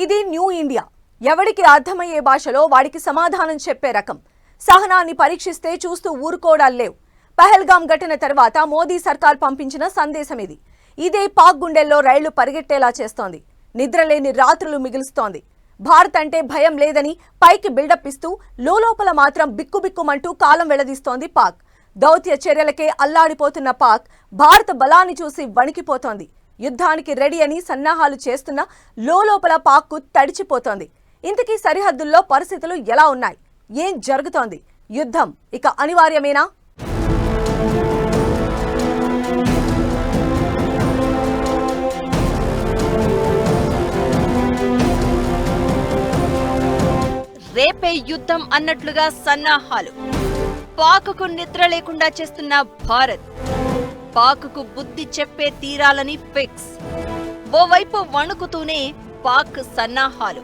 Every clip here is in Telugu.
ఇది న్యూ ఇండియా. ఎవడికి అర్థమయ్యే భాషలో వాడికి సమాధానం చెప్పే రకం. సహనాన్ని పరీక్షిస్తే చూస్తూ ఊరుకోవడాలు లేవు. పహల్గాం ఘటన తర్వాత మోదీ సర్కార్ పంపించిన సందేశం ఇది. ఇదే పాక్ గుండెల్లో రైళ్లు పరిగెట్టేలా చేస్తోంది. నిద్రలేని రాత్రులు మిగులుస్తోంది. భారత్ అంటే భయం లేదని పైకి బిల్డప్ ఇస్తూ లోలోపల మాత్రం బిక్కుబిక్కుమంటూ కాలం వెళ్లదీస్తోంది పాక్. దౌత్య చర్యలకే అల్లాడిపోతున్న పాక్ భారత బలాన్ని చూసి వణికిపోతోంది. యుద్ధానికి రెడీ అని సన్నాహాలు చేస్తున్న లోలోపల పాక్కు తడిచిపోతోంది. ఇంతకీ సరిహద్దుల్లో పరిస్థితులు ఎలా ఉన్నాయి? ఏం జరుగుతోంది? యుద్ధం ఇక అనివార్యమేనా? రేపే యుద్ధం అన్నట్లుగా సన్నాహాలు. పాక్కు నిద్ర లేకుండా చేస్తున్న భారత్. పాక్కు బుద్ధి చెప్పే తీరాలని ఫిక్స్. ఓవైపు వణుకుతూనే పాక్ సన్నాహాలు.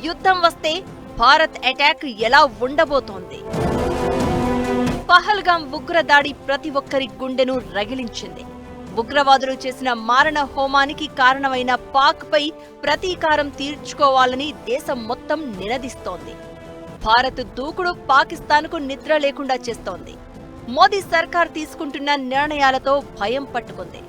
యుద్ధం వస్తే భారత్ అటాక్ ఎలా ఉండబోతోంది? పహల్గాం ఉగ్రదాడి ప్రతి ఒక్కరి గుండెను రగిలించింది. ఉగ్రవాదులు చేసిన మారణ హోమానికి కారణమైన పాక్ పై ప్రతీకారం తీర్చుకోవాలని దేశం మొత్తం నినదిస్తోంది. భారత్ దూకుడు పాకిస్తాన్కు నిద్ర లేకుండా చేస్తోంది. మోదీ సర్కార్ తీసుకుంటున్న నిర్ణయాలతో భయం పట్టుకుంది.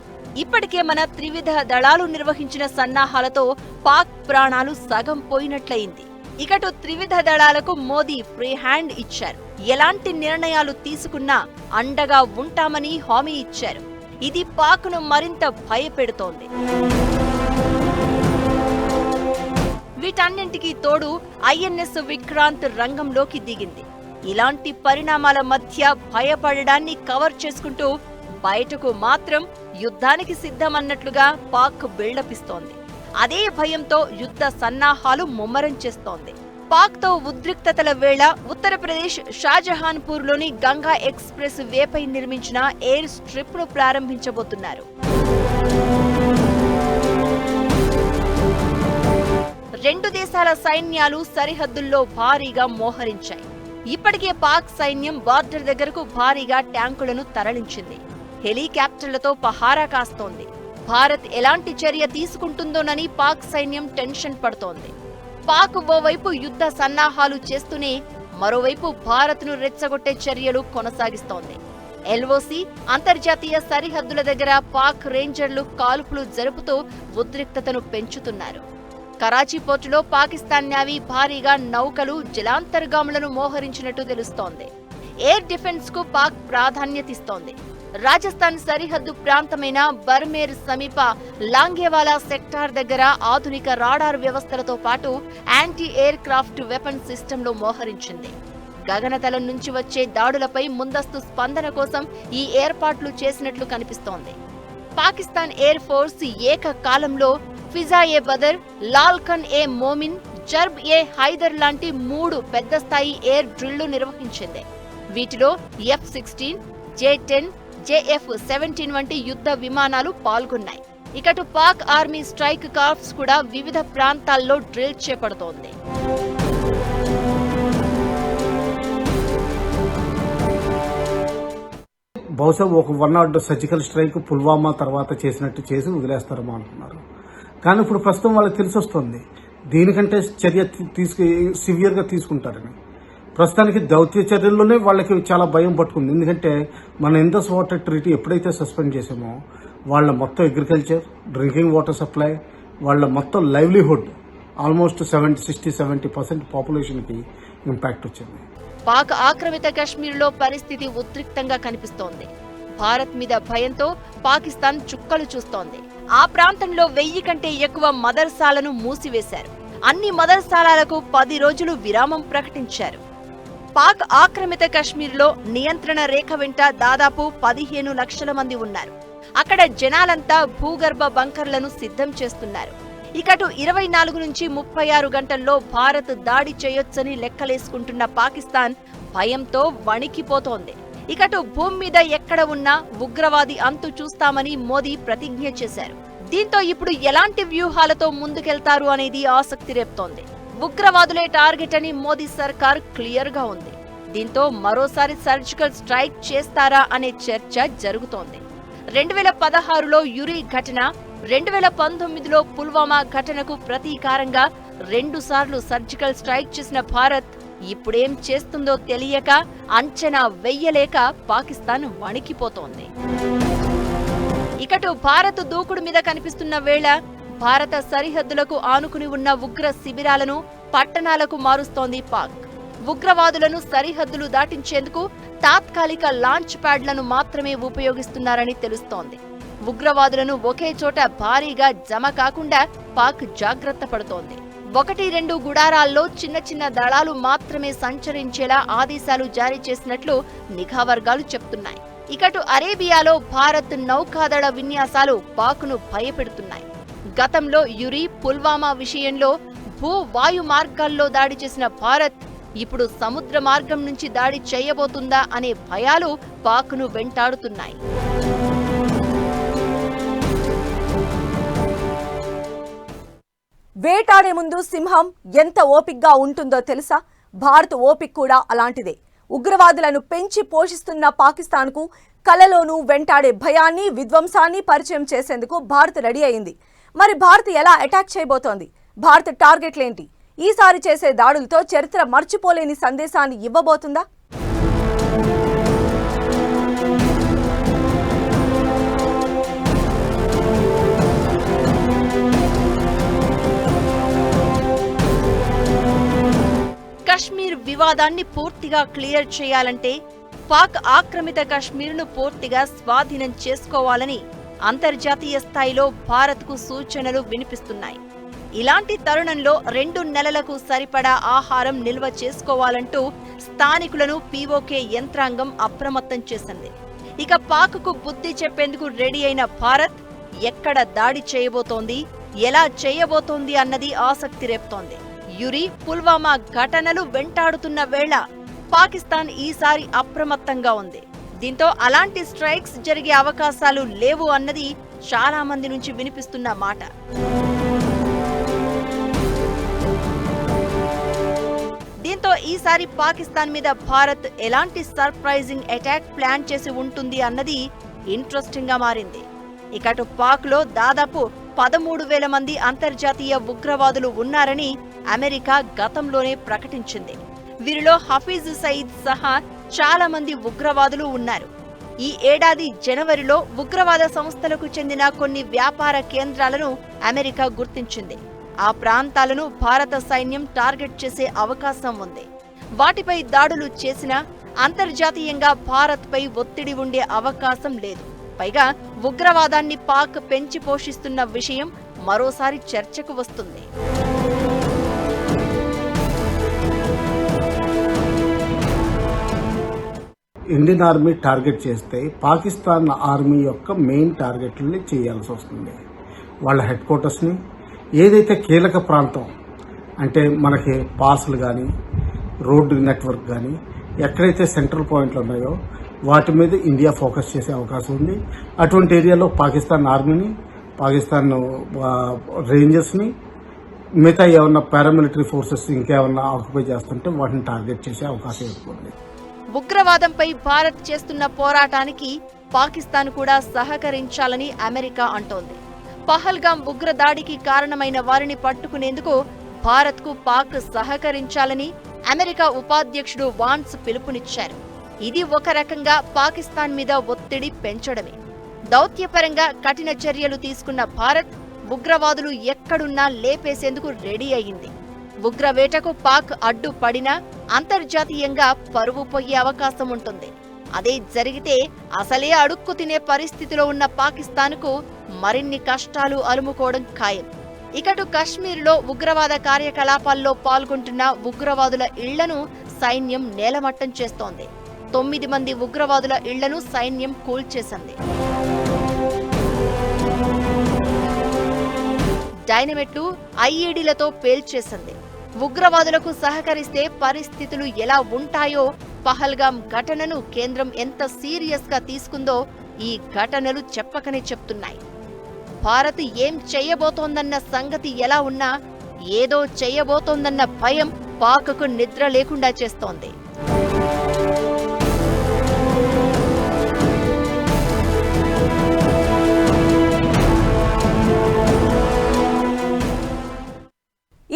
ఇప్పటికే మన త్రివిధ దళాలు నిర్వహించిన సన్నాహాలతో పాక్ ప్రాణాలు సగం పోయినట్లయింది. ఇకటు త్రివిధ దళాలకు మోదీ ఫ్రీ హ్యాండ్ ఇచ్చారు. ఎలాంటి నిర్ణయాలు తీసుకున్నా అండగా ఉంటామని హామీ ఇచ్చారు. ఇది పాక్ను మరింత భయపెడుతోంది. వీటన్నింటికీ తోడు ఐఎన్ఎస్ విక్రాంత్ రంగంలోకి దిగింది. ఇలాంటి పరిణామాల మధ్య భయపడడాన్ని కవర్ చేసుకుంటూ బయటకు మాత్రం యుద్ధానికి సిద్ధమన్నట్లుగా పాక్ బిల్డప్ ఇస్తోంది. అదే భయంతో యుద్ధ సన్నాహాలు ముమ్మరం చేస్తోంది. పాక్తో ఉద్రిక్తతల వేళ ఉత్తరప్రదేశ్ షాజహాన్పూర్లోని గంగా ఎక్స్ప్రెస్ వేపై నిర్మించిన ఎయిర్ స్ట్రిప్ ను ప్రారంభించబోతున్నారు. రెండు దేశాల సైన్యాలు సరిహద్దుల్లో భారీగా మోహరించాయి. ఇప్పటికే పాక్ సైన్యం బార్డర్ దగ్గరకు భారీగా ట్యాంకులను తరలించింది. హెలికాప్టర్లతో పహారా కాస్తోంది. భారత్ ఎలాంటి చర్య తీసుకుంటుందోనని పాక్ సైన్యం టెన్షన్ పడుతోంది. పాక్ ఓవైపు యుద్ధ సన్నాహాలు చేస్తూనే మరోవైపు భారత్ను రెచ్చగొట్టే చర్యలు కొనసాగిస్తోంది. ఎల్ఓసి అంతర్జాతీయ సరిహద్దుల దగ్గర పాక్ రేంజర్లు కాల్పులు జరుపుతూ ఉద్రిక్తతను పెంచుతున్నారు. కరాచీ పోర్టులో పాకిస్తాన్ నేవీ భారీగా నౌకలు జలాంతర్గాములను మోహరించినట్టు తెలుస్తోంది. ఎయిర్ డిఫెన్స్ కు పాక్ ప్రాధాన్యతిస్తోంది. రాజస్థాన్ సరిహద్దు ప్రాంతమైన బర్మేర్ సమీప లాంగేవాలా సెక్టార్ దగ్గర ఆధునిక రాడార్ వ్యవస్థలతో పాటు యాంటీ ఎయిర్ క్రాఫ్ట్ వెపన్ సిస్టంలో మోహరించింది. గగనతలం నుంచి వచ్చే దాడులపై ముందస్తు స్పందన కోసం ఈ ఏర్పాట్లు చేసినట్లు కనిపిస్తోంది. పాకిస్తాన్ ఎయిర్ ఫోర్స్ ఏకకాలంలో ఫిజా-ఏ బదర్, లాల్ఖన్-ఏ మోమిన్, జర్బ్-ఏ హైదర్ లాంటి 3 పెద్ద స్థాయి ఎయిర్ డ్రిల్లు నిర్వహించింది. వీటిలో F-16, J-10, JF-17 వంటి యుద్ధ విమానాలు పాల్గొన్నాయి. ఇకటు పాక్ ఆర్మీ స్ట్రైక్ కార్ప్స్ కూడా వివిధ ప్రాంతాల్లో డ్రిల్ చేపడుతోంది. బహుశా ఒక 1 సర్జికల్ స్ట్రైక్ పుల్వామా తర్వాత చేసినట్టు చేసి వదిలేస్తారేమో అంటున్నారు. కానీ ఇప్పుడు ప్రస్తుతం వాళ్ళకి తెలిసి వస్తుంది దీనికంటే చర్య సివియర్గా తీసుకుంటారని. ప్రస్తుతానికి దౌత్య చర్యల్లోనే వాళ్ళకి చాలా భయం పట్టుకుంది. ఎందుకంటే మన ఇండస్ వాటర్ ట్రీటీ ఎప్పుడైతే సస్పెండ్ చేసామో వాళ్ళ మొత్తం అగ్రికల్చర్, డ్రింకింగ్ వాటర్ సప్లై, వాళ్ళ మొత్తం లైవ్లీహుడ్ ఆల్మోస్ట్ 60-70% పాపులేషన్కి ఇంపాక్ట్ వచ్చింది. పాక్ ఆక్రమిత కశ్మీర్లో పరిస్థితి ఉద్రిక్తంగా కనిపిస్తోంది. భారత్ మీద భయంతో పాకిస్తాన్ చుక్కలు చూస్తోంది. ఆ ప్రాంతంలో 1000 కంటే ఎక్కువ మదర్సాలను మూసివేశారు. అన్ని మదర్సాలకు 10 రోజులు విరామం ప్రకటించారు. పాక్ ఆక్రమిత కశ్మీర్లో నియంత్రణ రేఖ వెంట దాదాపు 15 లక్షల మంది ఉన్నారు. అక్కడ జనాలంతా భూగర్భ బంకర్లను సిద్ధం చేస్తున్నారు. ఇకటు 24 నుంచి 36 గంటల్లో భారత్ దాడి చేయొచ్చని లెక్కలేసుకుంటున్న పాకిస్తాన్ భయంతో వణికిపోతోంది. ఇకటు భూమి మీద ఎక్కడ ఉన్నా ఉగ్రవాది అంతు చూస్తామని మోదీ ప్రతిజ్ఞ చేశారు. దీంతో ఇప్పుడు ఎలాంటి వ్యూహాలతో ముందుకెళ్తారు అనేది ఆసక్తి రేపుతోంది. ఉగ్రవాదులే టార్గెట్ అని మోదీ సర్కార్ క్లియర్ గా ఉంది. దీంతో మరోసారి సర్జికల్ స్ట్రైక్ చేస్తారా అనే చర్చ జరుగుతోంది. 2016లో యురి ఘటన, 2019లో పుల్వామా ఘటనకు ప్రతీకారంగా 2 సార్లు సర్జికల్ స్ట్రైక్ చేసిన భారత్ ఇప్పుడేం చేస్తుందో తెలియక, అంచనా వెయ్యలేక పాకిస్తాన్ వణికిపోతోంది. ఇకటు భారత్ దూకుడు మీద కనిపిస్తున్న వేళ భారత సరిహద్దులకు ఆనుకుని ఉన్న ఉగ్ర శిబిరాలను పట్టణాలకు మారుస్తోంది పాక్. ఉగ్రవాదులను సరిహద్దులు దాటించేందుకు తాత్కాలిక లాంచ్ ప్యాడ్లను మాత్రమే ఉపయోగిస్తున్నారని తెలుస్తోంది. ఉగ్రవాదులను ఒకే చోట భారీగా జమ కాకుండా పాక్ జాగ్రత్త పడుతోంది. 1-2 గుడారాల్లో చిన్న చిన్న దళాలు మాత్రమే సంచరించేలా ఆదేశాలు జారీ చేసినట్లు నిఘా వర్గాలు చెప్తున్నాయి. ఇకటు అరేబియాలో భారత్ నౌకాదళ విన్యాసాలు పాక్ను భయపెడుతున్నాయి. గతంలో యురి, పుల్వామా విషయంలో భూ-వాయు మార్గాల్లో దాడి చేసిన భారత్ ఇప్పుడు సముద్ర మార్గం నుంచి దాడి చేయబోతుందా అనే భయాలు పాక్ను వెంటాడుతున్నాయి. వేటాడే ముందు సింహం ఎంత ఓపిగ్గా ఉంటుందో తెలుసా? భారత్ ఓపిక కూడా అలాంటిదే. ఉగ్రవాదులను పెంచి పోషిస్తున్న పాకిస్తాన్కు కలలోనూ వెంటాడే భయాన్ని, విధ్వంసాన్ని పరిచయం చేసేందుకు భారత్ రెడీ అయింది. మరి భారత్ ఎలా అటాక్ చేయబోతోంది? భారత్ టార్గెట్లేంటి? ఈసారి చేసే దాడులతో చరిత్ర మర్చిపోలేని సందేశాన్ని ఇవ్వబోతుందా? కశ్మీర్ వివాదాన్ని పూర్తిగా క్లియర్ చేయాలంటే పాక్ ఆక్రమిత కశ్మీర్ను పూర్తిగా స్వాధీనం చేసుకోవాలని అంతర్జాతీయ స్థాయిలో భారత్కు సూచనలు వినిపిస్తున్నాయి. ఇలాంటి తరుణంలో 2 నెలలకు సరిపడా ఆహారం నిల్వ చేసుకోవాలంటూ స్థానికులను పీఓకే యంత్రాంగం అప్రమత్తం చేసింది. ఇక పాక్కు బుద్ధి చెప్పేందుకు రెడీ అయిన భారత్ ఎక్కడ దాడి చేయబోతోంది, ఎలా చేయబోతోంది అన్నది ఆసక్తి రేపుతోంది. యురి, పుల్వామా ఘటనలు వెంటాడుతున్న వేళ పాకిస్తాన్ ఈసారి అప్రమత్తంగా ఉంది. దీంతో అలాంటి స్ట్రైక్స్ జరిగే అవకాశాలు లేవు అన్నది చాలా మంది నుంచి వినిపిస్తున్న మాట. దీంతో ఈసారి పాకిస్తాన్ మీద భారత్ ఎలాంటి సర్ప్రైజింగ్ అటాక్ ప్లాన్ చేసి ఉంటుంది అన్నది ఇంట్రెస్టింగ్ గా మారింది. ఇకటు పాక్ లో దాదాపు 13,000 మంది అంతర్జాతీయ ఉగ్రవాదులు ఉన్నారని అమెరికా గతంలోనే ప్రకటించింది. వీరిలో హఫీజ్ సయీద్ సహా చాలా మంది ఉగ్రవాదులు ఉన్నారు. ఈ ఏడాది జనవరిలో ఉగ్రవాద సంస్థలకు చెందిన కొన్ని వ్యాపార కేంద్రాలను అమెరికా గుర్తించింది. ఆ ప్రాంతాలను భారత సైన్యం టార్గెట్ చేసే అవకాశం ఉంది. వాటిపై దాడులు చేసినా అంతర్జాతీయంగా భారత్పై ఒత్తిడి ఉండే అవకాశం లేదు. పైగా ఉగ్రవాదాన్ని పాక్ పెంచి పోషిస్తున్న విషయం మరోసారి చర్చకు వస్తుంది. ఇండియన్ ఆర్మీ టార్గెట్ చేస్తే పాకిస్తాన్ ఆర్మీ యొక్క మెయిన్ టార్గెట్లని చేయాల్సి వస్తుంది. వాళ్ళ హెడ్ క్వార్టర్స్ని, ఏదైతే కీలక ప్రాంతం అంటే మనకి పాస్లు కానీ, రోడ్డు నెట్వర్క్ కానీ, ఎక్కడైతే సెంట్రల్ పాయింట్లు ఉన్నాయో వాటి మీద ఇండియా ఫోకస్ చేసే అవకాశం ఉంది. అటువంటి ఏరియాలో పాకిస్తాన్ ఆర్మీని, పాకిస్తాన్ రేంజర్స్ని, మిగతా ఏమన్నా పారామిలిటరీ ఫోర్సెస్ ఇంకేమన్నా ఆక్యుపై చేస్తుంటే వాటిని టార్గెట్ చేసే అవకాశం ఎక్కువ ఉంది. ఉగ్రవాదంపై భారత్ చేస్తున్న పోరాటానికి పాకిస్తాన్ కూడా సహకరించాలని అమెరికా అంటోంది. పహల్గాం ఉగ్రదాడికి కారణమైన వారిని పట్టుకునేందుకు భారత్కు పాక్ సహకరించాలని అమెరికా ఉపాధ్యక్షుడు వాన్స్ పిలుపునిచ్చారు. ఇది ఒక రకంగా పాకిస్తాన్ మీద ఒత్తిడి పెంచడమే. దౌత్యపరంగా కఠిన చర్యలు తీసుకున్న భారత్ ఉగ్రవాదులు ఎక్కడున్నా లేపేసేందుకు రెడీ అయింది. ఉగ్రవేటకు పాక్ అడ్డుపడినా అంతర్జాతీయంగా పరువు పోయే అవకాశం ఉంటుంది. అదే జరిగితే అసలే అడుక్కు తినే పరిస్థితిలో ఉన్న పాకిస్తాన్కు మరిన్ని కష్టాలు అలుముకోవడం ఖాయం. ఇకటు కశ్మీర్లో ఉగ్రవాద కార్యకలాపాల్లో పాల్గొంటున్న ఉగ్రవాదుల ఇళ్లను సైన్యం నేలమట్టం చేస్తోంది. 9 మంది ఉగ్రవాదుల ఇళ్లను సైన్యం కూల్చేసింది. డైనమిట్లు, ఐఈడీలతో పేల్చేసింది. ఉగ్రవాదులకు సహకరిస్తే పరిస్థితులు ఎలా ఉంటాయో, పహల్గాం ఘటనను కేంద్రం ఎంత సీరియస్ గా తీసుకుందో ఈ ఘటనలు చెప్పకనే చెప్తున్నాయి. భారత్ ఏం చేయబోతోందన్న సంగతి ఎలా ఉన్నా ఏదో చేయబోతోందన్న భయం పాక్కు నిద్ర లేకుండా చేస్తోంది.